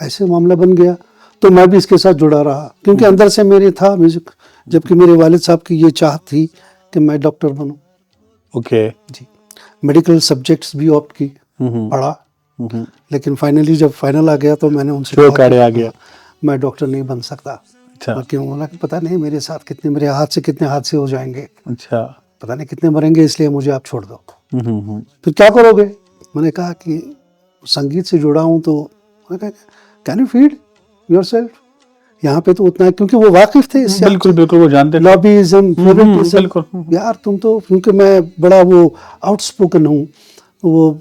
ایسے معاملہ بن گیا تو میں بھی اس کے ساتھ جڑا رہا کیونکہ اندر سے میرے تھا میوزک، جبکہ میرے والد صاحب کی یہ چاہت تھی کہ میں ڈاکٹر بنوں. اوکے. جی میڈیکل سبجیکٹس بھی آپٹ کی، پڑھا، لیکن فائنلی جب فائنل آ گیا تو میں نے ان سے آ گیا میں ڈاکٹر نہیں بن سکتا. کیوں؟ انہوں نے پتہ نہیں میرے ساتھ میرے ہاتھ سے کتنے حادثے ہو جائیں گے، اچھا پتہ نہیں کتنے مریں گے، اس لیے مجھے آپ چھوڑ دو. پھر کیا کرو گے؟ میں نے کہا کہ سنگیت سے جڑا ہوں، تو میں نے کہا can you feed yourself. یہاں پہ تو اتنا ہے کیونکہ وہ واقف تھے اس سے. بالکل وہ جانتے. لابیزم، بالکل یار تم تو، کیونکہ میں بڑا وہ آؤٹ اسپوکن ہوں، وہ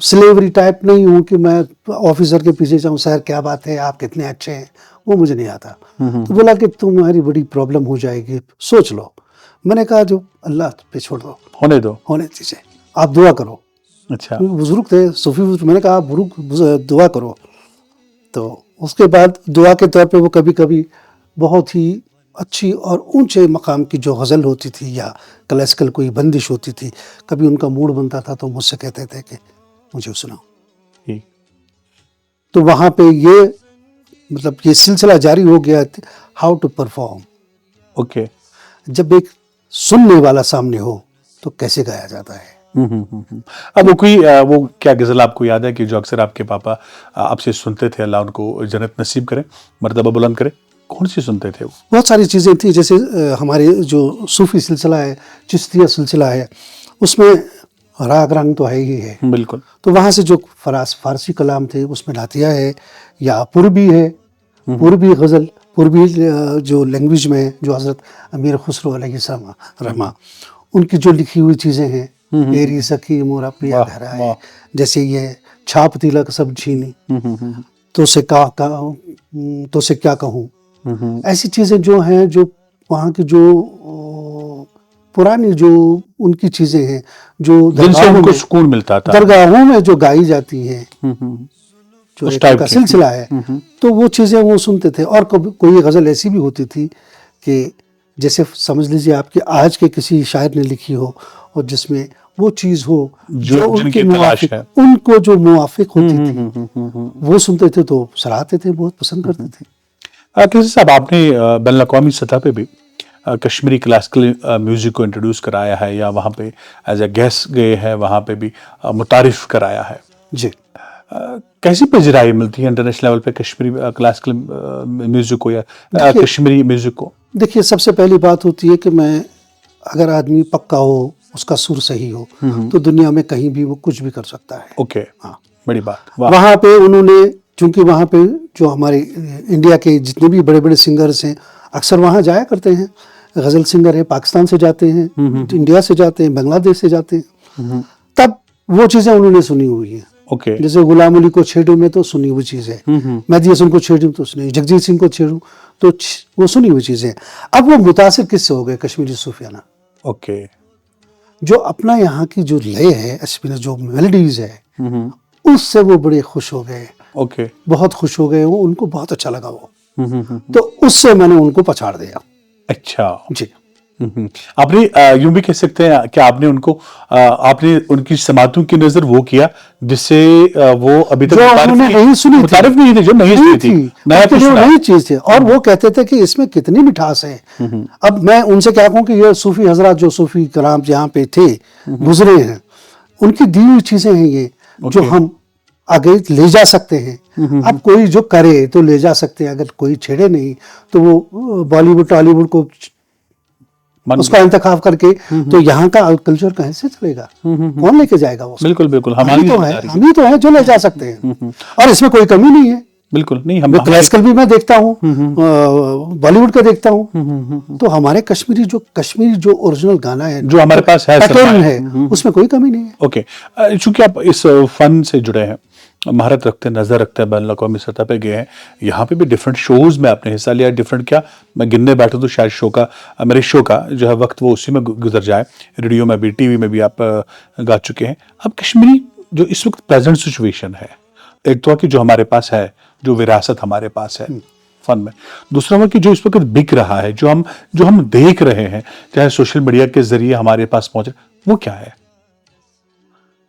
سلیوری ٹائپ نہیں ہوں کہ میں آفیسر کے پیچھے جاؤں سر کیا بات ہے آپ کتنے اچھے ہیں، وہ مجھے نہیں آتا. تو بولا کہ تمہاری بڑی پرابلم ہو جائے گی، سوچ لو. میں نے کہا جو اللہ پہ چھوڑ دو، ہونے دیجیے، آپ دعا کرو. اچھا. بزرگ تھے صوفی بزرگ، میں نے کہا آپ دعا کرو. تو اس کے بعد دعا کے طور پہ وہ کبھی کبھی بہت ہی اچھی اور اونچے مقام کی جو غزل ہوتی تھی یا کلاسیکل کوئی بندش ہوتی تھی، کبھی ان کا موڈ بنتا تھا تو مجھ سے کہتے تھے کہ مجھے سناؤ. تو وہاں پہ یہ مطلب یہ سلسلہ جاری ہو گیا، ہاؤ ٹو پرفارم. اوکے. جب ایک سننے والا سامنے ہو تو کیسے گایا جاتا ہے. اب وہ کیا غزل آپ کو یاد ہے کہ جو اکثر آپ کے پاپا آپ سے سنتے تھے، اللہ ان کو جنت نصیب کرے، مرتبہ بلند کرے، کون سی سنتے تھے وہ؟ بہت ساری چیزیں تھیں، جیسے ہمارے جو صوفی سلسلہ ہے، چشتیہ سلسلہ ہے، اس میں راگ رنگ تو ہے ہی ہے. بالکل. تو وہاں سے جو فارسی کلام تھے اس میں نعتیہ ہے یا پوربی ہے، پوربی غزل، پوربی جو لینگویج میں جو حضرت امیر خسرو علیہ السلام رحمہ ان کی جو لکھی ہوئی چیزیں ہیں، ایری سخی مورا پیا گھرا ہے، جیسے یہ چھاپ تلک سب چھینی، تو سے کیا کہوں، ایسی چیزیں جو ہیں، جو وہاں کی جو پرانی جو ان کی چیزیں ہیں جو جن سے ان کو سکون ملتا تھا، درگاہوں میں جو گائی جاتی ہیں، جو ایک کا سلسلہ ہے، تو وہ چیزیں وہ سنتے تھے. اور کوئی غزل ایسی بھی ہوتی تھی کہ جیسے سمجھ لیجیے آپ کہ آج کے کسی شاعر نے لکھی ہو اور جس میں وہ چیز ہو جو ان کے موافق، ان کو جو موافق ہوتی تھی وہ سنتے تھے تو سراہتے تھے، بہت پسند کرتے تھے. کسی صاحب آپ نے بین الاقوامی سطح پہ بھی کشمیری کلاسیکل میوزک کو انٹروڈیوس کرایا ہے، یا وہاں پہ ایز اے گیسٹ گئے ہیں، وہاں پہ بھی متعارف کرایا ہے. جی. کیسی پذیرائی ملتی ہے انٹرنیشنل لیول پہ کشمیری کلاسیکل میوزک کو یا کشمیری میوزک کو؟ دیکھیے سب سے پہلی بات ہوتی ہے کہ اگر آدمی پکا ہو، اس کا سر صحیح ہو، تو دنیا میں کہیں بھی وہ کچھ بھی کر سکتا ہے. اوکے. ہاں، بڑی بات. وہاں پہ انہوں نے، چونکہ وہاں پہ جو ہمارے انڈیا کے جتنے بھی بڑے بڑے سنگرز ہیں اکثر وہاں جایا کرتے ہیں. غزل سنگر ہے، پاکستان سے جاتے ہیں، انڈیا سے جاتے ہیں، بنگلہ دیش سے جاتے ہیں، تب وہ چیزیں انہوں نے سنی ہوئی ہیں. اوکے. جیسے غلام علی کو چھیڑوں میں تو سنی ہوئی چیز ہے، مہدی حسن کو چھیڑوں تو سنی، جگجیت سنگھ کو چھیڑوں تو وہ سنی ہوئی چیزیں. اب وہ متاثر کس سے ہو گئے؟ کشمیری صوفیانہ. اوکے. جو اپنا یہاں کی جو لے ہے، جو میلڈیز ہے، اس سے وہ بڑے خوش ہو گئے. اوکے. بہت خوش ہو گئے، وہ ان کو بہت اچھا لگا وہ. تو اس سے میں نے ان کو پچھاڑ دیا. اچھا. جی. آپ نے یوں بھی کہہ سکتے ہیں کہ آپ نے ان کو، آپ نے ان کی سماعتوں کی نظر وہ کیا جس سے وہ ابھی تک نہیں سنی متعارف نہیں تھی، جو نہیں سنی تھی، نئی چیز تھی. اور وہ کہتے تھے کہ اس میں کتنی مٹھاس ہے. اب میں ان سے کیا کہوں کہ یہ صوفی حضرات جو صوفی کرام یہاں پہ تھے، گزرے ہیں، ان کی دی ہوئی چیزیں ہیں یہ، جو ہم آگے لے جا سکتے ہیں. اب کوئی جو کرے تو لے جا سکتے ہیں، اگر کوئی چھیڑے نہیں تو وہ بالی ووڈ ٹالی ووڈ کو اس کا انتخاب کر کے تو یہاں کا کلچر کہیں سے چلے گا؟ کون لے کے جائے گا؟ بالکل بالکل. ہم ہی تو ہیں جو لے جا سکتے ہیں، اور اس میں کوئی کمی نہیں ہے. بالکل نہیں. میں کلاسیکل بھی میں دیکھتا ہوں، بالی ووڈ کا دیکھتا ہوں، تو ہمارے کشمیری جو اوریجنل گانا ہے، جو ہمارے پاس ہے، اس میں کوئی کمی نہیں ہے. اوکے. چونکہ آپ اس فن سے جڑے ہیں، مہارت رکھتے ہیں، نظر رکھتے ہیں، بین الاقوامی سطح پہ گئے ہیں، یہاں پہ بھی ڈفرینٹ شوز میں آپ نے حصہ لیا. ڈفرینٹ کیا، میں گننے بیٹھوں تو شاید میرے شو کا جو ہے وقت وہ اسی میں گزر جائے. ریڈیو میں بھی، ٹی وی میں بھی آپ گا چکے ہیں. اب کشمیری جو اس وقت پریزنٹ سچویشن ہے، ایک تو کہ جو ہمارے پاس ہے، جو وراثت ہمارے پاس ہے فن میں، دوسرا وہ کہ جو اس وقت بک رہا ہے، جو ہم دیکھ رہے ہیں چاہے سوشل میڈیا کے ذریعے ہمارے پاس پہنچے، وہ کیا ہے؟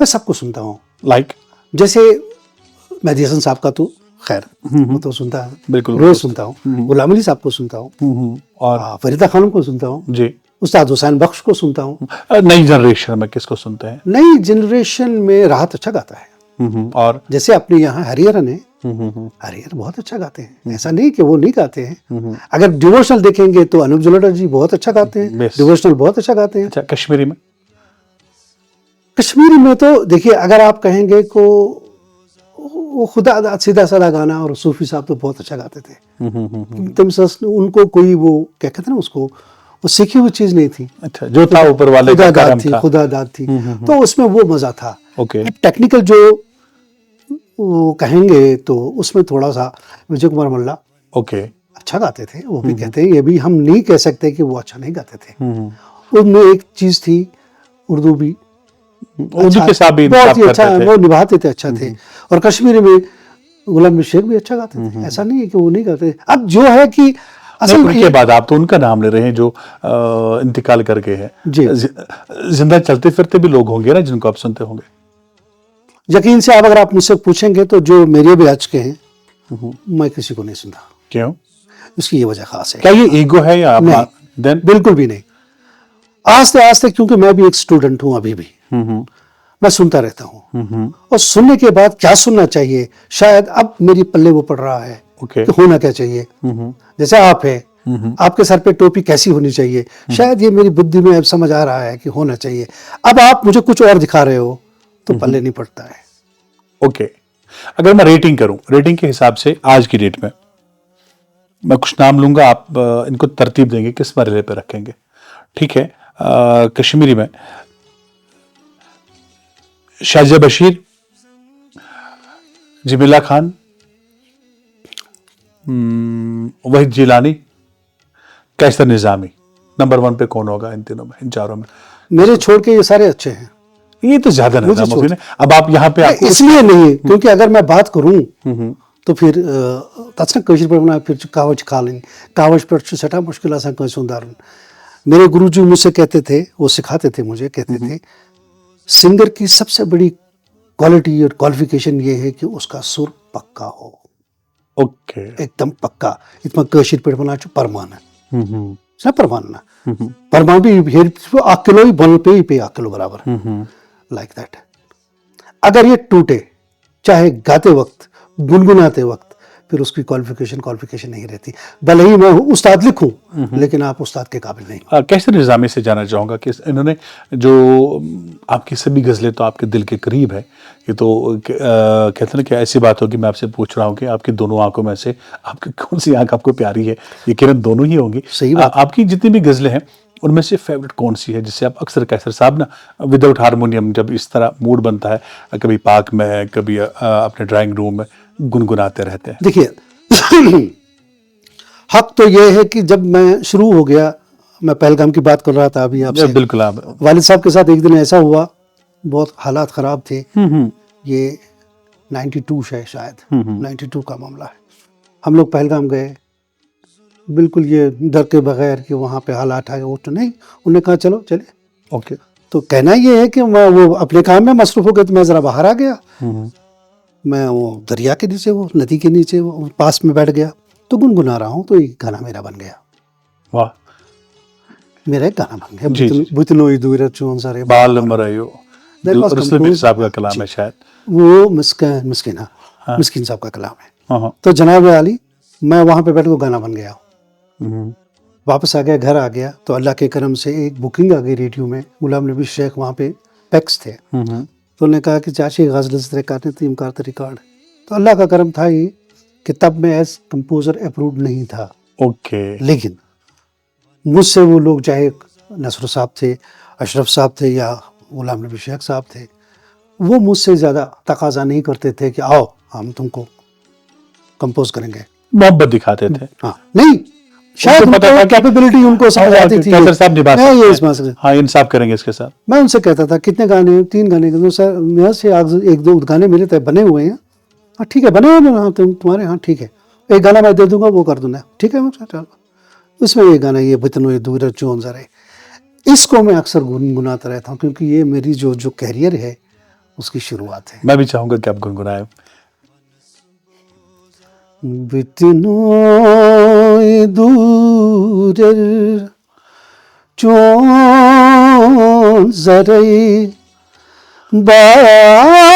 میں سب کو سنتا ہوں. لائک جیسے مہدی حسن صاحب کا تو خیر وہ تو سنتا ہے, بالکل روز سنتا ہوں. غلام علی صاحب کو سنتا ہوں, اور فریدہ خانم کو سنتا ہوں, جی استاد حسین بخش کو سنتا ہوں. نئی جنریشن میں کس کو سنتے ہیں؟ نئی جنریشن میں راحت اچھا گاتا ہے. اور جیسے اپنے یہاں ہریرن ہے, ہریہر بہت اچھا گاتے ہیں, ایسا نہیں کہ وہ نہیں گاتے ہیں. اگر ڈیووشنل دیکھیں گے تو انوپ جلوٹا جی بہت اچھا گاتے ہیں, Yes. ڈیووشنل بہت اچھا گاتے ہیں. اچھا کشمیری میں؟ کشمیری میں تو دیکھیے اگر آپ کہیں گے کو وہ خدا سیدھا سادہ گانا, اور صوفی صاحب تو بہت اچھا گاتے تھے. ان کو کوئی وہ کیا کہتے ہیں نا اس کو, وہ سیکھی ہوئی چیز نہیں تھی. اچھا جو تھا اوپر والے خدا کا داد کرم تھی, تھا. خدا داد تھی, تو اس میں وہ مزہ تھا. اوکے ٹیکنیکل جو وہ کہیں گے تو اس میں تھوڑا سا وجے کمار ملا اوکے اچھا گاتے تھے. وہ بھی کہتے ہیں, یہ بھی ہم نہیں کہہ سکتے کہ وہ اچھا نہیں گاتے تھے. ہوں ان میں ایک چیز تھی, اردو بھی اردو کے ساتھ بھی بہت انصاف ہی اچھا کرتے تھے. وہ نبھاتے تھے, اچھا تھے. اور کشمیری میں غلام نبی شیخ بھی اچھا گاتے تھے, ایسا نہیں ہے کہ وہ نہیں گاتے. اب جو ہے کہ اصل ان کے بعد آپ تو ان کا نام لے رہے ہیں جو انتقال کر گئے ہیں. جی زندہ چلتے پھرتے بھی لوگ ہوں گے نا جن کو آپ سنتے ہوں گے. یقین سے اب اگر آپ مجھ سے پوچھیں گے تو جو میرے بیچ کے ہیں میں کسی کو نہیں سنتا. کیوں؟ اس کی یہ وجہ خاص ہے. کیا یہ ایگو ہے یا نہیں, دین؟ بالکل بھی نہیں. آستے کیونکہ میں بھی ایک اسٹوڈنٹ ہوں ابھی بھی, میں سنتا رہتا ہوں. اور سننے کے بعد کیا سننا چاہیے, شاید اب میری پلے وہ پڑ رہا ہے اوکے کہ ہونا کیا چاہیے. جیسے آپ ہے, آپ کے سر پہ ٹوپی کیسی ہونی چاہیے, شاید یہ میری بدھی میں اب سمجھ آ رہا ہے کہ ہونا چاہیے. اب آپ مجھے کچھ اور دکھا رہے ہو تو پلے نہیں پڑتا ہے. اوکے اگر میں ریٹنگ کروں, ریٹنگ کے حساب سے آج کی ڈیٹ میں کچھ نام لوں گا, آپ ان کو ترتیب دیں گے کس مرحلے پہ رکھیں گے, ٹھیک ہے؟ کشمیری میں شازیہ بشیر, جمیلہ خان, وحید جیلانی, کیسر نظامی. نمبر 1 پہ کون ہوگا ان تینوں میں, ان چاروں میں؟ میرے چھوڑ کے یہ سارے اچھے ہیں. یہ تو زیادہ نہیں. اب آپ یہاں پہ اس لیے نہیں, کیونکہ اگر میں بات کروں تو پھر تچنا کشیر پہ بنا پھر کاوج کھالیں, کاوج پہ سٹھا مشکل آسان کوئی سندارن. میرے گرو جی مجھ سے کہتے تھے, وہ سکھاتے تھے مجھے, کہتے تھے سنگر کی سب سے بڑی کوالٹی اور کوالیفیکیشن یہ ہے کہ اس کا سر پکا ہو. اوکے ایک دم پکا. اتنا کشیر پہ بنا پرمان ہے, پرمان نا پرمان بھی کلو ہی بول پہ ہی پہ کلو برابر, لائک دیٹ. اگر یہ ٹوٹے, چاہے گاتے وقت, گنگناتے وقت, پھر اس کی کوالیفیکیشن نہیں رہتی. بھلے ہی میں استاد لکھوں لیکن آپ استاد کے قابل نہیں. کیسر نظامی سے جانا چاہوں گا کہ انہوں نے جو آپ کی سبھی غزلیں تو آپ کے دل کے قریب ہے. یہ تو کہتے ہیں نا کہ ایسی بات ہوگی, میں آپ سے پوچھ رہا ہوں کہ آپ کی دونوں آنکھوں میں سے آپ کی کون سی آنکھ آپ کو پیاری ہے؟ یقیناً دونوں ہی ہوں گی. صحیح بات. آپ کی جتنی بھی غزلیں ہیں ان میں سے فیوریٹ کون سی ہے جس سے آپ اکثر کیسر صاحب نا وداؤٹ ہارمونیم جب اس طرح موڈ بنتا ہے, کبھی پارک میں, کبھی اپنے ڈرائنگ روم میں گنگناتے رہتے ہیں؟ دیکھیے حق تو یہ ہے کہ جب میں شروع ہو گیا, میں پہلگام کی بات کر رہا تھا ابھی آپ سے, بالکل. آپ والد صاحب کے ساتھ ایک دن ایسا ہوا, بہت حالات خراب تھے. یہ 92 شاید 92 کا معاملہ ہے. ہم لوگ پہلگام گئے, بالکل یہ ڈر کے بغیر کہ وہاں پہ حالات آئے, وہ تو نہیں, انہوں نے کہا چلو چلے. اوکے تو کہنا یہ ہے کہ میں وہ اپنے کام میں مصروف ہو گیا, تو میں ذرا باہر آ گیا. میں وہ دریا کے نیچے, وہ ندی کے نیچے وہ پاس میں بیٹھ گیا, تو گنگنا رہا ہوں, تو ایک گانا میرا بن گیا. واہ, میرا ایک گانا بن گیا, بتنوئی دور چون سارے بال مرایو, رسول میر صاحب کا کلام ہے شاید. وہ مسکین صاحب کا کلام ہے. تو جناب علی, میں وہاں پہ بیٹھ کے گانا بن گیا. واپس آ گیا, گھر آ گیا, تو اللہ کے کرم سے ایک بکنگ آ گئی ریڈیو میں. غلام نبی شیخ وہاں پہ پیکس تھے, تو انہوں نے کہا کہ چاچی غزل سے کرنے تیم کارتے ریکارڈ. تو اللہ کا کرم تھا یہ کہ تب میں ایز کمپوزر اپروڈ نہیں تھا. اوکے. لیکن مجھ سے وہ لوگ, چاہے نصر صاحب تھے, اشرف صاحب تھے, یا غلام نبی شیخ صاحب تھے, وہ مجھ سے زیادہ تقاضا نہیں کرتے تھے کہ آؤ ہم تم کو کمپوز کریں گے. محبت دکھاتے تھے. ہاں نہیں, شاید ان کو کیپیبلٹی ان کو سمجھ آتی تھی. کیسر صاحب نبھا سکتے ہیں, ہاں انصاف کریں گے اس کے ساتھ. میں ان سے کہتا تھا کتنے گانے, 3 گانے, سر میرے سے 1-2 گانے میرے طرح بنے ہوئے ہیں. ہاں ٹھیک ہے, بنے ہوئے ہیں تمہارے, ہاں ٹھیک ہے, ایک گانا میں دے دوں گا, وہ کر دوں گا, ٹھیک ہے. چلو اس میں یہ گانا, یہ بتنوئی دور چون سارے, اس کو میں اکثر گنگناتا رہتا ہوں, کیونکہ یہ میری جو کیریئر ہے اس کی شروعات ہے. میں بھی چاہوں گا کہ آپ گنگنائیں. بتنوی دورر چون زرعی بال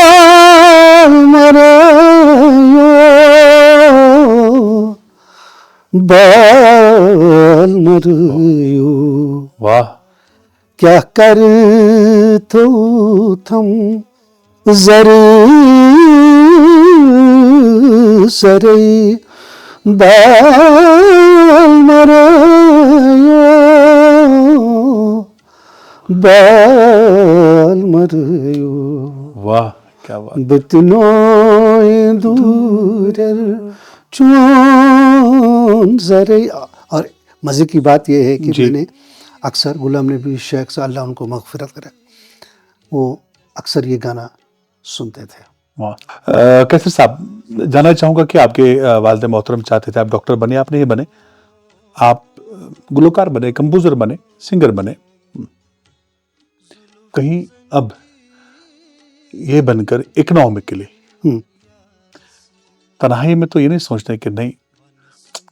مریو بال مریو. واہ کیا کر تو تھم زر سرئی بال مریو بال مریو. واہ کیا بات. بتنوئی دورر چون زرعی. اور مزے کی بات یہ ہے کہ میں نے اکثر غلام نبی شیخ سے اللہ ان کو مغفرت کرے وہ اکثر یہ گانا سنتے تھے. کیسر صاحب جاننا چاہوں گا کہ آپ کے والد محترم چاہتے تھے آپ ڈاکٹر بنے, آپ نہیں بنے, آپ گلوکار بنے, کمپوزر بنے, سنگر بنے. کہیں اب یہ بن کر اکنامکلی تنہائی میں تو یہ نہیں سوچتے کہ نہیں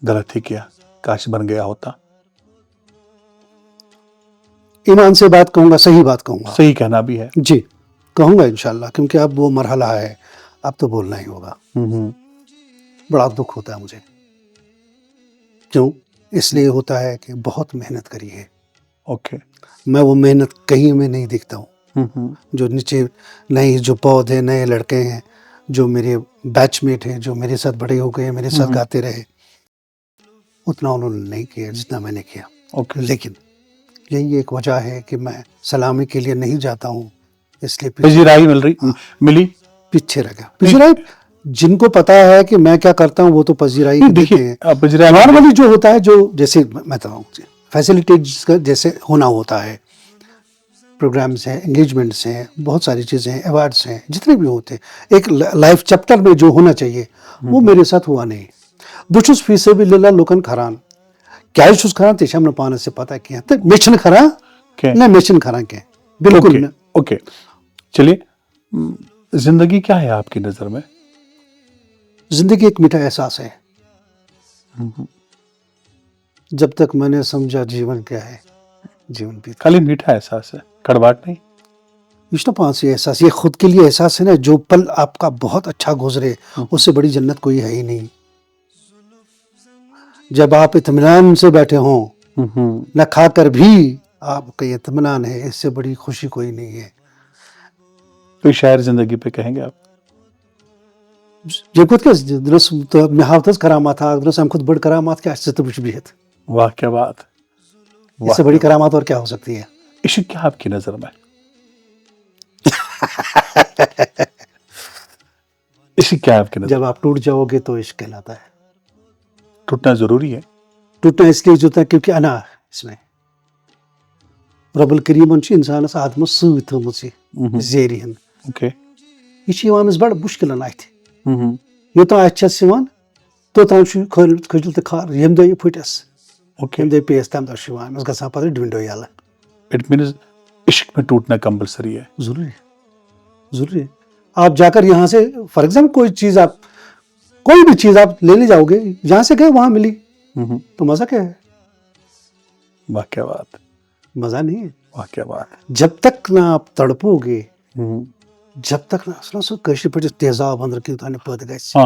غلط ہی کیا, کاش بن گیا ہوتا. ایمان سے بات کہوں گا, صحیح بات کہوں گا. صحیح کہنا بھی ہے. جی کہوں گا انشاءاللہ, کیونکہ اب وہ مرحلہ ہے, اب تو بولنا ہی ہوگا. بڑا دکھ ہوتا ہے مجھے. کیوں؟ اس لیے ہوتا ہے کہ بہت محنت کری ہے. اوکے. میں وہ محنت کہیں میں نہیں دیکھتا ہوں. جو نیچے نئے جو پودے ہیں, نئے لڑکے ہیں, جو میرے بیچ میٹ ہیں, جو میرے ساتھ بڑے ہو گئے, میرے ساتھ گاتے رہے, اتنا انہوں نے نہیں کیا جتنا میں نے کیا. لیکن یہی ایک وجہ ہے کہ میں سلامی کے لیے نہیں جاتا ہوں, اس لیے پذیرائی ملی پیچھے رہ گیا. پذیرائی جن کو پتا ہے کہ میں کیا کرتا ہوں وہ تو پذیرائی دیتے ہیں. نارملی جو ہوتا ہے, جو جیسے میں بتاؤں فیسلٹیز کا جیسے ہونا ہوتا ہے, پروگرامز ہیں, انگیجمنٹس ہیں, بہت ساری چیزیں ہیں, ایوارڈس ہیں, جتنے بھی ہوتے ہیں ایک لائف چیپٹر میں جو ہونا چاہیے وہ میرے ساتھ ہوا نہیں. بچس فی سبیل اللہ لوکن کھران کیا چھس کھران تیشم نہ پانس سے پتہ کیا تو میچن کھران نہ میچن کھران کیا بالکل. اوکے چلیے, زندگی کیا ہے آپ کی نظر میں؟ زندگی ایک میٹھا احساس ہے. جب تک میں نے سمجھا جیون کیا ہے, جیون بھی خالی میٹھا احساس ہے, کڑواٹ نہیں. وشنو پانچ یہ احساس, یہ خود کے لیے احساس ہے نا, جو پل آپ کا بہت اچھا گزرے اس سے بڑی جنت کوئی ہے ہی نہیں. جب آپ اطمینان سے بیٹھے ہوں, نہ کھا کر بھی آپ کا اطمینان ہے, اس سے بڑی خوشی کوئی نہیں ہے. کوئی شاعر زندگی پہ کہیں گے آپ؟ یہ خود درس میں ہاوتس کرامات درس ہم خود بڑ کرامات کیا سے تو وچ بہت. واہ کیا بات. اس سے بڑی کرامات اور کیا ہو سکتی ہے؟ عشق کیا آپ کی نظر میں؟ عشق کیا آپ کی نظر؟ جب آپ ٹوٹ جاؤ گے تو عشق کہلاتا ہے. ٹوٹنا ضروری ہے. ٹوٹنا اس لیے ہوتا ہے کیونکہ انا اس میں رب الکریم انسان آدم ست تھومت زیر ہند. اوکے. یہ بڑا مشکل ات یوتان اتھس توتان کھجل تو کھار یم دہ یہ پھٹس یم دہ پیس تمہ دہ گھان پتہ ڈونڈو یل. اٹ مینز عشق میں ٹوٹنا کمپلسری ہے. ضروری ضروری ہے. آپ جا کر یہاں سے فار ایگزامپل کوئی چیز آپ کوئی بھی چیز آپ لینے جاؤ گے, جہاں سے گئے وہاں ملی تو مزہ کیا ہے؟ واہ کیا بات. مزہ نہیں ہے. واہ کیا بات. جب تک نہ آپ تڑپو گے, جب تک نہ سو کشر پہ تیزاب اندر کی پد گھس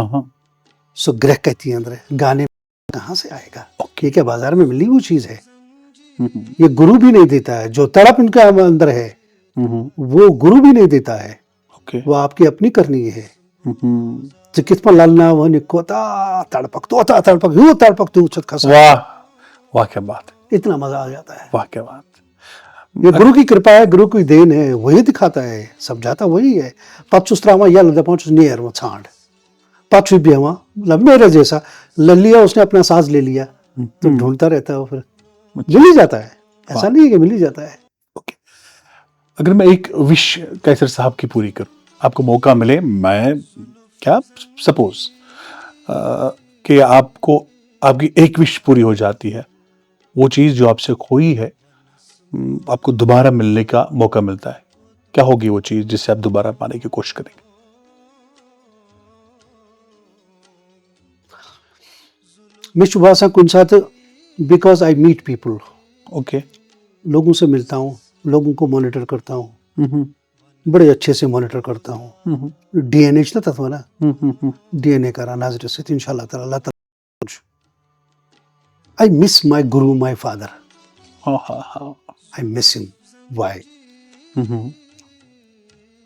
سو گرہ کتی اندر گانے کہاں سے آئے گا؟ یہ کیا بازار میں ملی وہ چیز ہے؟ یہ گرو بھی نہیں دیتا ہے. جو تڑپ ان کے اندر ہے وہ گرو بھی نہیں دیتا ہے, وہ آپ کی اپنی کرنی ہے. تو کت پہ للنا وہ کوتا تڑپک توتا تڑپک یوں تڑپک تو چھت کھسا. واہ واہ کیا بات. اتنا مزہ آ جاتا ہے. واہ کیا بات. یہ گرو کی کرپا ہے, گرو کی دین ہے, وہی دکھاتا ہے, سمجھاتا وہی ہے. پتہ چھس تراوان یل دپان چھس نیر وہ ژھانڈ, پتہ چھس بیہوان مطلب میرے جیسا لیا اس نے اپنا سانس لے لیا تو ڈھونڈتا رہتا ہے, وہ پھر مل ہی جاتا ہے. ایسا نہیں ہے کہ مل ہی جاتا ہے. اگر میں ایک وش قیصر صاحب کی پوری کروں, آپ کو موقع ملے, میں کیا سپوز کہ آپ کو آپ کی ایک وش پوری ہو جاتی ہے, وہ چیز جو آپ سے کھوئی ہے آپ کو دوبارہ ملنے کا موقع ملتا ہے, کیا ہوگی وہ چیز جس سے آپ دوبارہ پانے کی کوشش کریں گے؟ میں صبح سے کن ساتھ because I meet people, okay. لوگوں سے ملتا ہوں، لوگوں کو مانیٹر کرتا ہوں، بڑے اچھے سے مانیٹر کرتا ہوں. ڈی این اے چ تھا نا، ڈی این اے کرا ناظر سے ان شاء اللہ تعالیٰ. اللہ تعالیٰ آئی مس مائی گرو مائی فادر. آئی مس ہم. وائی؟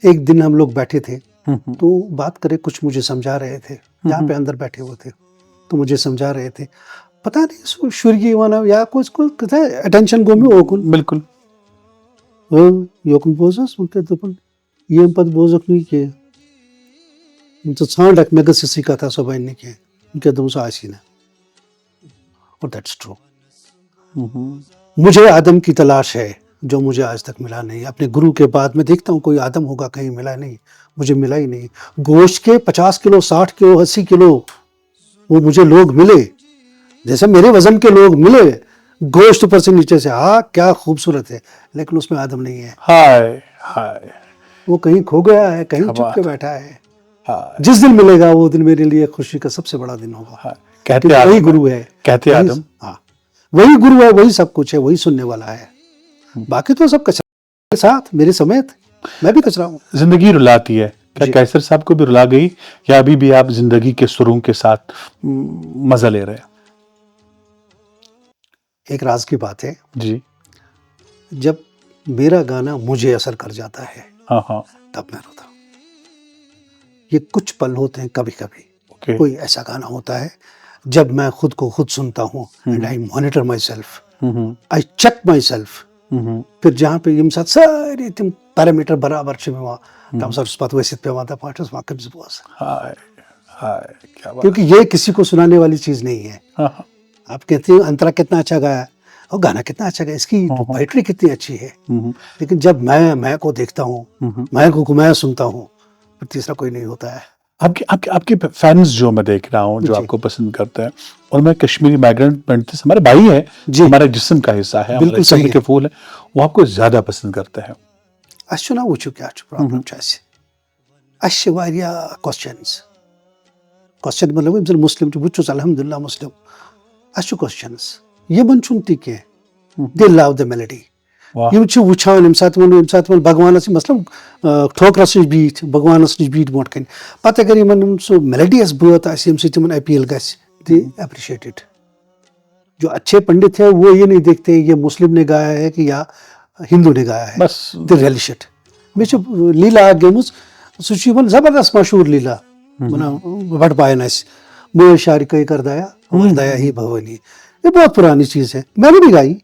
ایک دن ہم لوگ بیٹھے تھے تو بات کرے، کچھ مجھے سمجھا رہے تھے، یہاں پہ اندر بیٹھے ہوئے تھے تو مجھے سمجھا رہے تھے، پتہ نہیں شرگی وانا یا کچھ اٹینشن گو میں اوکن بالکل. یوکن بوزس دپن یم پتہ بوزک نی کی ژھانڈک مے گژھ یژھٕے کتھا سۄ بنہِ نہٕ کینٛہہ. کیا دوٚپُن سۄ آسی نہٕ. اور دیٹس ٹرو. مجھے آدم کی تلاش ہے جو مجھے آج تک ملا نہیں. اپنے گرو کے بعد میں دیکھتا ہوں کوئی آدم ہوگا، کہیں ملا نہیں، مجھے ملا ہی نہیں. گوشت کے 50 کلو 60 کلو 80 کلو وہ مجھے لوگ ملے، جیسے میرے وزن کے لوگ ملے، گوشت اوپر سے نیچے سے، ہاں کیا خوبصورت ہے، لیکن اس میں آدم نہیں ہے. ہائے ہائے. وہ کہیں کھو گیا ہے، کہیں چھپ کے بیٹھا ہے. جس دن ملے گا وہ دن میرے لیے خوشی کا سب سے بڑا دن ہوگا. کہتے وہی گرو ہے، کہتے آدم. ہاں وہی گرو ہے، وہی سب کچھ ہے، وہی سننے والا ہے. باقی تو سب کچرا کے ساتھ میرے سمیت، میں بھی کچرا ہوں. زندگی رلاتی ہے. کیا کیسر صاحب کو بھی رلا گئی یا ابھی بھی آپ زندگی کے سروں کے ساتھ مزہ لے رہے ہیں؟ ایک راز کی بات ہے، جی. جب میرا گانا مجھے اثر کر جاتا ہے تب میں روتا ہوں. یہ کچھ پل ہوتے ہیں، کبھی کبھی کوئی ایسا گانا ہوتا ہے جب میں خود کو خود سنتا ہوں and I monitor my self, I check my self. پھر جہاں پہ یم ساتھ ساری تم پیرامیٹر برابر چھ پیوان تم ساتھ پتہ ورثت پیوان تھا پاٹس وہاں کبھی بوز. کیونکہ یہ کسی کو سنانے والی چیز نہیں ہے. آپ کہتے ہیں انترا کتنا اچھا گایا اور گانا کتنا اچھا گایا، اس کی پوئٹری کتنی اچھی ہے، لیکن جب میں کو دیکھتا ہوں، میں سنتا ہوں، پھر تیسرا کوئی نہیں ہوتا ہے. آپ کے فینس جو میں دیکھ رہا ہوں جو آپ کو پسند کرتے ہیں، اور میں کشمیری مائیگرنٹ پینٹس ہمارے بھائی ہیں، ہمارے جسم کا حصہ ہے، بالکل صحیح کے پھول ہیں، وہ آپ کو زیادہ پسند کرتے ہیں. اس نا وچو کیا پرابلم اس واریاہ کوسچن مطلب یم مسلم بہت الحمدللہ مسلم، اس کوسچنز یمن چھن تہ کی دے لو دا میلڈی. یم وچھان یم سات بھگوانس مثلاً ٹھوکرس نش بیٹھ بھگوانس نش بیٹھ برونٹ کن، پتہ اگر یمن سو میلڈیس بٲتھ آسہِ یم سۭتۍ تمن اپیل گژھِ، دے اپریشیٹ اٹ. جو اچھے پنڈت ہیں وہ یہ نہیں دیکھتے یہ مسلم نے گایا ہے کہ یا ہندو نے گایا ہے، دے ریلش اٹ. مے لیلا گیمز سہ زبردست مشہور لیلا بڑ پائن اس مو شارکے کر دیا دیا ہی بھوانی. یہ بہت پرانی چیز ہے، میں نے بھی گائی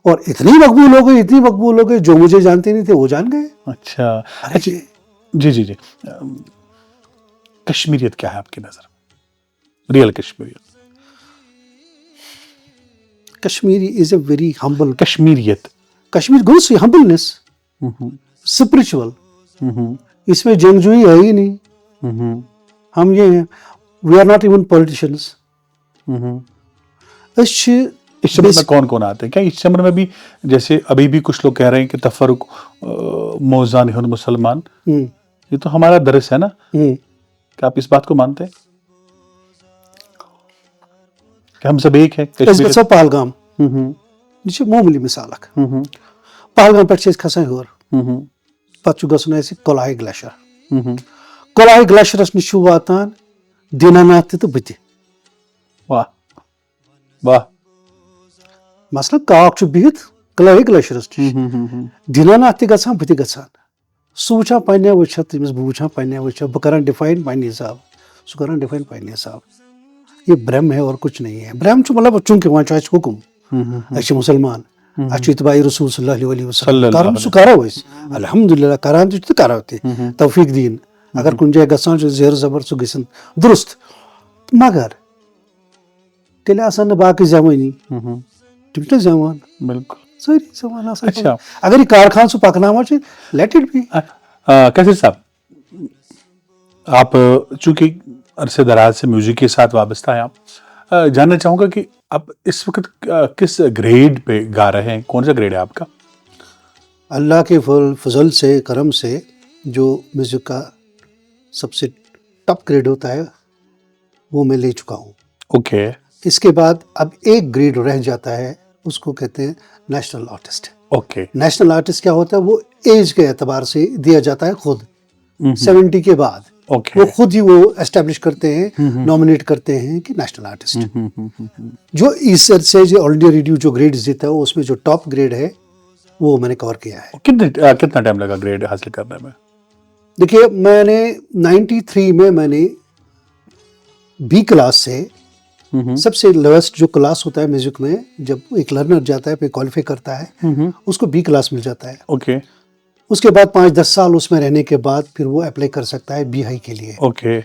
اور اتنی مقبول ہو گئی جو مجھے جانتے نہیں تھے وہ جان گئے. اچھا جی. کشمیریت کیا ہے آپ کی نظر؟ Real Kashmiriyat. Kashmiri is a very humble. Kashmir goes humbleness, spiritual. اس میں جنگجوئی ہے ہی نہیں. ہم یہ ہیں، we are not even politicians. اس شمر میں کون کون آتے ہیں؟ کیا اس شمر میں بھی جیسے ابھی بھی کچھ لوگ کہہ رہے ہیں کہ تفرق موزان ہند مسلمان، یہ تو ہمارا درس ہے نا، کیا آپ اس بات کو مانتے ہیں کہ ہم سب ایک ہیں؟ پہلگام یہ معمولی مثال اخ. پہلگام پہ کھسان ہور پتہ گھن اَسہِ کۄلہے گلیشر. کۄلہے گلیشرس نش واتان دینا ناتھ تہ بہٕ تہِ. واہ واہ. مثلاً کاک بہت کۄلہے گلیشرس نش، دینا ناتھ تہ گژھان بہٕ تہِ گژھان. سُہ وٕچھان پننہِ وٕچھان تٔمِس بہٕ وٕچھان پننہِ وٕچھان، بہٕ کران ڈِفاین پننہِ حساب، سُہ کران ڈِفاین پننہِ حساب. یہ برہم ہے اور کچھ نہیں ہے. برہم مطلب چونکہ وہاں اَسہِ حکم، أسۍ چھِ مُسلمان، اَسہِ چھُ اتباعِ رسول صلی اللہ علیہ وسلم کرُن، سُہ کرو أسۍ الحمدللہ کران تہِ کرو تہِ. توفیق دین اگر کُنہِ جایہِ گژھان چھُ زیر زبر سُہ گژھن درست. مگر تیٚلہِ آسان نہٕ باقٕے زٮ۪وٲنی، تِم چھِ نا زٮ۪وان، بالکل سٲری زٮ۪وان آسان. اگر یہ کارخان سُہ پکناوان چھِ لیٹ اٹ بی. کیسر صاحب، آپ چونکہ عرصے دراز سے میوزک کے ساتھ وابستہ ہیں، آپ جاننا چاہوں گا کہ آپ اس وقت کس گریڈ پہ گا رہے ہیں؟ کون سا گریڈ ہے آپ کا؟ اللہ کے فضل سے کرم سے جو میوزک کا سب سے ٹاپ گریڈ ہوتا ہے وہ میں لے چکا ہوں. اوکے اس کے بعد اب ایک گریڈ رہ جاتا ہے, اس کو کہتے ہیں national artist. Okay national artist کیا ہوتا ہے؟ وہ ایج کے اعتبار سے دیا جاتا ہے خود 70 کے بعد. اوکے وہ خود ہی وہ اسٹیبلش کرتے ہیں, نامنیٹ کرتے ہیں کہ نیشنل آرٹسٹ. جو اس سے جو آل انڈیا ریڈیو جو گریڈ دیتا ہے اس میں جو ٹاپ گریڈ ہے وہ میں نے کور کیا ہے. کتنا ٹائم لگا گریڈ حاصل کرنے میں؟ دیکھیے میں نے 93 میں نے بی کلاس سے سب سے لویسٹ جو کلاس ہوتا ہے میوزک میں, جب ایک لرنر جاتا ہے پھر کوالیفائی کرتا ہے اس کو بی کلاس مل جاتا ہے. اوکے اس کے بعد 5-10 سال اس میں رہنے کے بعد پھر وہ اپلائی کر سکتا ہے بی ہائی کے لیے. اوکے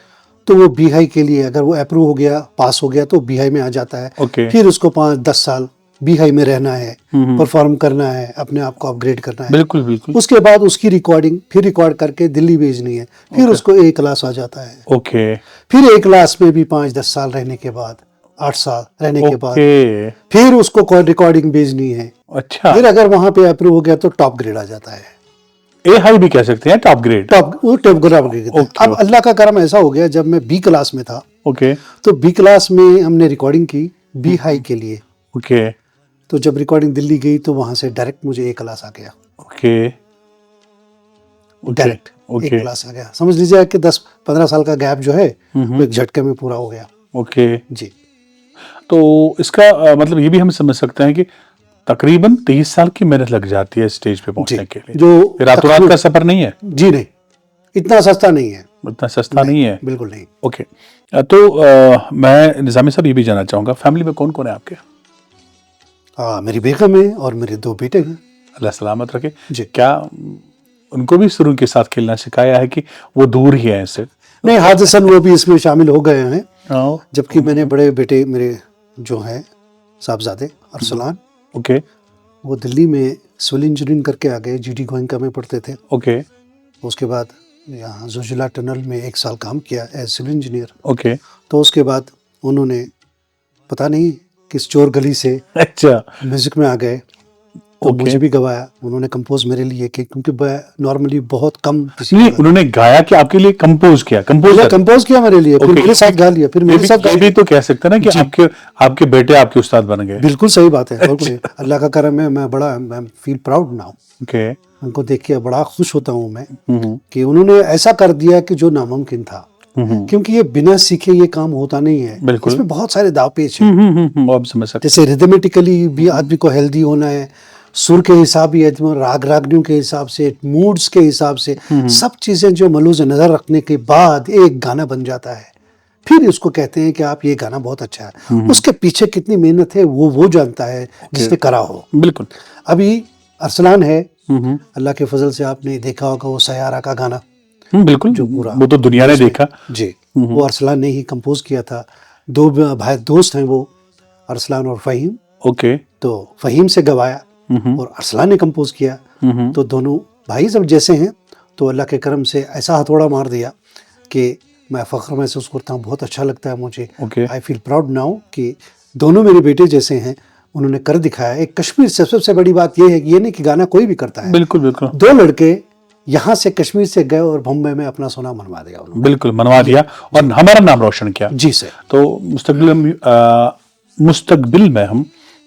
تو وہ بی ہائی کے لیے اگر وہ اپروو ہو گیا, پاس ہو گیا تو بی ہائی میں آ جاتا ہے. اوکے پھر اس کو 5-10 سال بی ہائی میں رہنا ہے, پرفارم کرنا ہے, اپنے آپ کو اپ گریڈ کرنا ہے. بالکل بالکل. اس کے بعد اس کی ریکارڈنگ پھر ریکارڈ کر کے دلی بھیجنی ہے, پھر اس کو اے کلاس آ جاتا ہے. اوکے پھر اے کلاس میں بھی 5-10 سال رہنے کے بعد, 8 سال رہنے کے بعد اوکے پھر اس کو ریکارڈنگ بھیجنی ہے. اچھا پھر اگر وہاں پہ اپروو ہو گیا تو ٹاپ گریڈ آ جاتا ہے. اے ہائی بھی کہہ سکتے ہیں, ٹاپ گریڈ. Top grade. اب اللہ کا کرم ایسا ہو گیا جب میں بی کلاس میں تھا اوکے تو بی کلاس میں ہم نے ریکارڈنگ کی بی ہائی کے لیے. اوکے تو جب ریکارڈنگ دلی گئی تو وہاں سے ڈائریکٹ مجھے اے کلاس آ گیا. اوکے ڈائریکٹ اے کلاس آ گیا. سمجھ لیجیے کہ 10-15 سال کا گیپ جو ہے وہ ایک جھٹکے میں پورا ہو گیا. اوکے جی. تو اس کا مطلب یہ بھی ہم سمجھ سکتے ہیں کہ تقریباً 30 سال کی محنت لگ جاتی ہے اسٹیج پہ پہنچنے کے لیے. جو راتوں رات کا سفر نہیں ہے. جی نہیں, اتنا سستا نہیں ہے. اتنا سستا نہیں ہے, بالکل نہیں. اوکے. تو میں نظامی صاحب یہ بھی جاننا چاہوں گا, فیملی میں کون کون ہے آپ کے؟ میری بیگم ہے اور میرے 2 بیٹے ہیں. اللہ سلامت رکھے. جی. کیا ان کو بھی سروں کے ساتھ کھیلنا سکھایا ہے کہ وہ دور ہی ہیں اس سے؟ نہیں, حادثاً وہ بھی اس میں شامل ہو گئے ہیں. جبکہ میں نے بڑے بیٹے میرے جو ہیں صاحبزادے ارسلان, اوکے, وہ دلی میں سول انجینئرنگ کر کے آ گئے. جی ڈی گوئنکا میں پڑھتے تھے. اوکے. اس کے بعد یہاں زوجلا ٹنل میں 1 سال کام کیا ایز سول انجینئر. اوکے. تو اس کے بعد انہوں نے پتہ نہیں کس چور گلی سے اچھا میوزک میں آ گئے. تو مجھے بھی گوایا انہوں نے کمپوز میرے لیے, کیونکہ نارملی بہت کم انہوں نے گایا کہ آپ کے لیے کمپوز کیا؟ کمپوز کیا میرے لیے, پھر میرے ساتھ گا لیا, پھر میرے ساتھ بھی تو کہہ سکتے ہیں نا کہ آپ کے بیٹے آپ کے استاد بن گئے. بالکل صحیح بات ہے. اللہ کا کرم ہے, میں فیل پراؤڈ ناؤ. اوکے. ان کو دیکھ کے بڑا خوش ہوتا ہوں میں کہ انہوں نے ایسا کر دیا کہ جو ناممکن تھا, کیونکہ یہ بنا سیکھے یہ کام ہوتا نہیں ہے. اس میں بہت سارے داو پیچ ہیں. جیسے ریدمیٹیکلی بھی آدمی کو ہیلدی ہونا ہے, سر کے حساب بھی, راگ راگنیوں کے حساب سے, موڈز کے حساب سے, سب چیزیں جو ملوز نظر رکھنے کے بعد ایک گانا بن جاتا ہے. پھر اس کو کہتے ہیں کہ آپ یہ گانا بہت اچھا ہے. اس کے پیچھے کتنی محنت ہے وہ جانتا ہے جس نے کرا ہو. بالکل. ابھی ارسلان ہے, اللہ کے فضل سے آپ نے دیکھا ہوگا وہ سیارہ کا گانا. بالکل, جو پورا وہ تو دنیا نے دیکھا. جی, وہ ارسلان نے ہی کمپوز کیا تھا. 2 بھائی دوست ہیں وہ, ارسلان اور فہیم. اوکے. تو فہیم سے گوایا اور ارسلان نے کمپوز کیا. تو دونوں بھائی سب جیسے ہیں, تو اللہ کے کرم سے ایسا ہتھوڑا مار دیا کہ میں فخر محسوس کرتا ہوں. بہت اچھا لگتا ہے مجھے. آئی فیل پراؤڈ ناؤ کہ دونوں میرے بیٹے جیسے ہیں, انہوں نے کر دکھایا. ایک کشمیر سے سب سے بڑی بات یہ ہے کہ یہ نہیں کہ گانا کوئی بھی کرتا ہے. بالکل بالکل. 2 لڑکے یہاں سے کشمیر سے گئے اور بمبئی میں اپنا سونا منوا دیا. بالکل منوا دیا اور ہمارا نام روشن کیا. جی سر. تو مستقبل میں ہم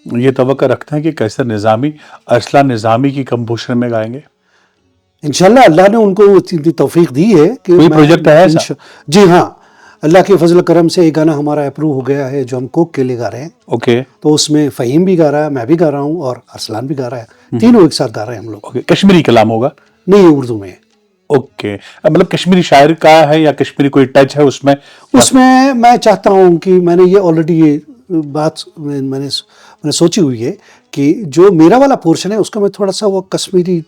یہ توقع رکھتے ہیں کہ کیسر نظامی ارسلان نظامی کی کمپوزیشن میں گائیں گے انشاءاللہ. اللہ نے ان کو توفیق دی ہے کہ کوئی پروجیکٹ ہے ایسا؟ جی ہاں, اللہ کے فضل کرم سے ایک گانا ہمارا اپروو ہو گیا ہے جو ہم کوک کے لیے گا رہے ہیں. اوکے. تو اس میں فہیم بھی گا رہا ہے, میں بھی گا رہا ہوں اور ارسلان بھی گا رہا ہے. تینوں ایک ساتھ گا رہے ہیں ہم لوگ. کشمیری کلام ہوگا؟ نہیں, یہ اردو میں. اوکے. مطلب کشمیری شاعر کا ہے یا کشمیری کوئی ٹچ ہے اس میں؟ میں چاہتا ہوں کہ میں نے یہ آلریڈی یہ بات میں نے سوچی ہوئی ہے کہ جو میرا والا پورشن ہے اس کو میں تھوڑا سا وہ کشمیری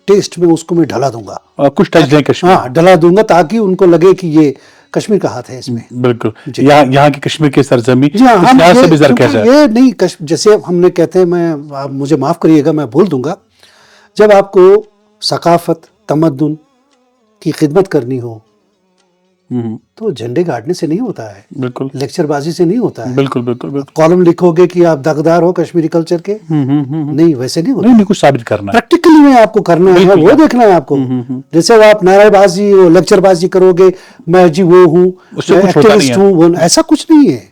ٹیسٹ میں اس کو میں ڈھلا دوں گا. کچھ ٹچ دیں کشمیر. ہاں, ڈھلا دوں گا تاکہ ان کو لگے کہ یہ کشمیر کا ہاتھ ہے اس میں. بالکل. یہاں کی کشمیر کی سرزمین یہ نہیں, جیسے ہم نے کہتے ہیں, مجھے معاف کریے گا میں بول دوں گا, جب آپ کو ثقافت تمدن کی خدمت کرنی ہو تو جھنڈے گاڑنے سے نہیں ہوتا ہے، بالکل لیکچر بازی سے نہیں ہوتا ہے، بالکل بالکل بالکل کالم لکھو گے کہ آپ دغدار ہو کشمیری کلچر کے، نہیں ویسے نہیں ہوتا، نہیں کچھ ثابت کرنا ہے. پریکٹیکلی میں آپ کو کرنا ہے، وہ دیکھنا ہے آپ کو. جیسے وہ آپ نعرہ بازی لیکچر بازی کرو گے، میں جی وہ ہوں، اس سے میں کچھ ہوتا نہیں ایکٹیوسٹ ہے. ہوں، ایسا کچھ نہیں ہے.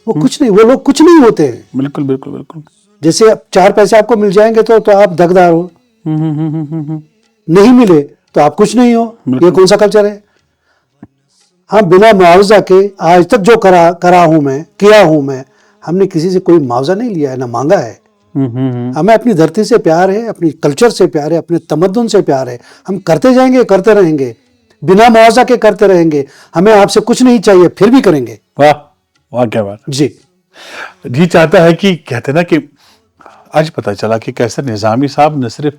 وہ کچھ نہیں، وہ لوگ کچھ نہیں ہوتے. بالکل بالکل بالکل. جیسے 4 پیسے آپ کو مل جائیں گے تو آپ دغدار ہو، نہیں ملے تو آپ کچھ نہیں ہو. یہ کون سا کلچر ہے؟ ہم بنا معاوضہ کے آج تک جو کرا ہوں میں، کیا ہوں میں، ہم نے کسی سے کوئی معاوضہ نہیں لیا ہے، نہ مانگا ہے. ہمیں اپنی دھرتی سے پیار ہے، اپنی کلچر سے پیار ہے، اپنے تمدن سے پیار ہے. ہم کرتے جائیں گے، کرتے رہیں گے، بنا معاوضہ کے کرتے رہیں گے. ہمیں آپ سے کچھ نہیں چاہیے، پھر بھی کریں گے. واہ واہ کیا بات. جی جی چاہتا ہے کہ کہتے نا کہ آج پتہ چلا کہ کیسے نظامی صاحب نہ صرف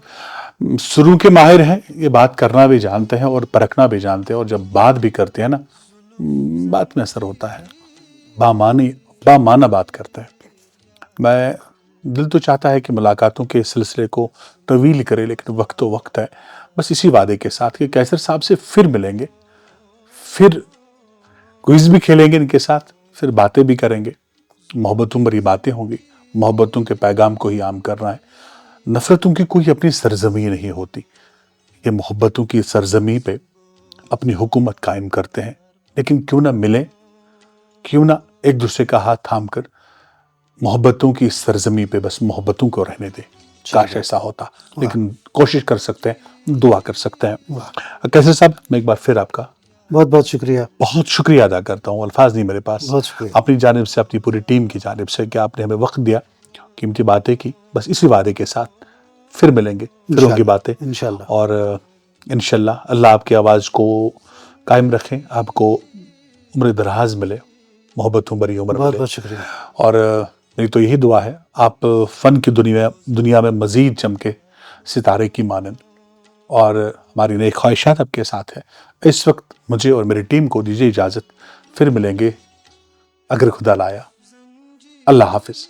شروع کے ماہر ہیں، یہ بات کرنا بھی جانتے ہیں اور پرکھنا بھی جانتے ہیں، اور جب بات بھی کرتے ہیں نا بات میں اثر ہوتا ہے، بامعنی بات کرتے ہیں. میں دل تو چاہتا ہے کہ ملاقاتوں کے سلسلے کو طویل کرے، لیکن وقت تو وقت ہے. بس اسی وعدے کے ساتھ کہ کیسر صاحب سے پھر ملیں گے، پھر کوئز بھی کھیلیں گے ان کے ساتھ، پھر باتیں بھی کریں گے، محبتوں بھری باتیں ہوں گی. محبتوں کے پیغام کو ہی عام کرنا ہے. نفرتوں کی کوئی اپنی سرزمین نہیں ہوتی. یہ محبتوں کی سرزمین پہ اپنی حکومت قائم کرتے ہیں. لیکن کیوں نہ ملیں، کیوں نہ ایک دوسرے کا ہاتھ تھام کر محبتوں کی سرزمین پہ بس محبتوں کو رہنے دیں. کاش ایسا ہوتا، لیکن کوشش کر سکتے ہیں، دعا کر سکتے ہیں. کیسر صاحب میں ایک بار پھر آپ کا بہت بہت شکریہ. بہت شکریہ ادا کرتا ہوں. الفاظ نہیں میرے پاس بہت شکریہ. اپنی جانب سے، اپنی پوری ٹیم کی جانب سے، کہ آپ نے ہمیں وقت دیا، قیمتی باتیں کی. بس اسی وعدے کے ساتھ پھر ملیں گے، پھر ہوں گی باتیں انشاءاللہ. اور انشاءاللہ اللہ آپ کی آواز کو قائم رکھیں، آپ کو عمر دراز ملے، محبتوں بھری عمر بہت ملے. بہت شکریہ. اور میری تو یہی دعا ہے آپ فن کی دنیا میں مزید چمکے، ستارے کی مانند. اور ہماری نئی خواہشات آپ کے ساتھ ہے. اس وقت مجھے اور میری ٹیم کو دیجیے اجازت، پھر ملیں گے اگر خدا لایا. اللہ حافظ.